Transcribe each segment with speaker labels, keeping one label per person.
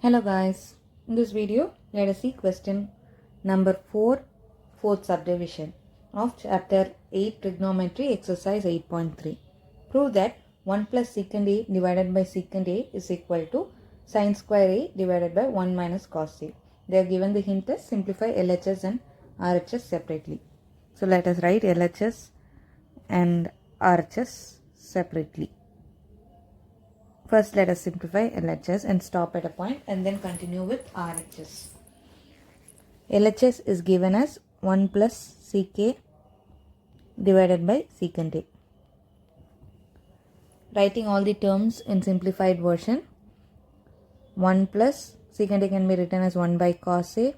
Speaker 1: Hello guys, in this video let us see question number 4, fourth subdivision of chapter 8 Trigonometry exercise 8.3. Prove that 1 plus secant A divided by secant A is equal to sin square A divided by 1 minus cos A. They are given the hint as simplify LHS and RHS separately. So let us write LHS and RHS separately. First let us simplify LHS and stop at a point and then continue with RHS. LHS is given as 1 plus CK divided by secant A. Writing all the terms in simplified version, 1 plus secant A can be written as 1 by cos A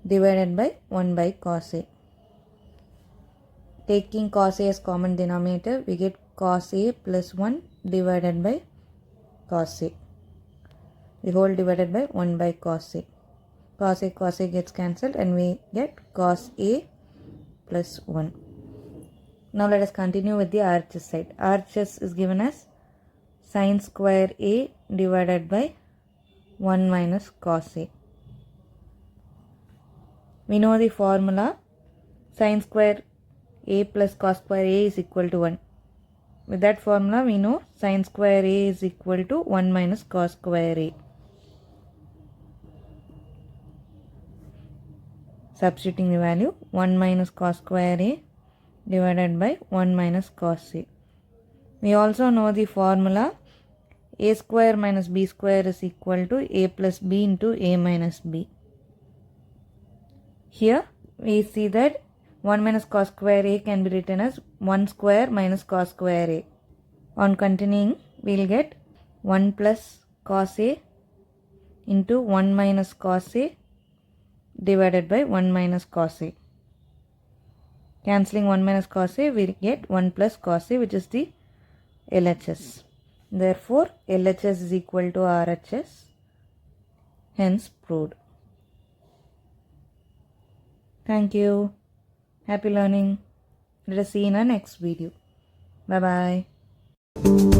Speaker 1: divided by 1 by cos A. Taking cos A as common denominator, we get cos A plus 1 divided by cos A. The whole divided by 1 by cos A. Cos A gets cancelled and we get cos A plus 1. Now let us continue with the RHS side. RHS is given as sin square A divided by 1 minus cos A. We know the formula, sin square A plus cos square A is equal to 1. With that formula, we know sin square A is equal to 1 minus cos square A. Substituting the value, 1 minus cos square A divided by 1 minus cos A. We also know the formula, A square minus B square is equal to A plus B into A minus B. Here, we see that 1 minus cos square A can be written as 1 square minus cos square A. On continuing, we will get 1 plus cos A into 1 minus cos A divided by 1 minus cos A. Cancelling 1 minus cos A, we get 1 plus cos A, which is the LHS. Therefore, LHS is equal to RHS, hence proved. Thank you. Happy learning. Let us see in our next video. Bye bye.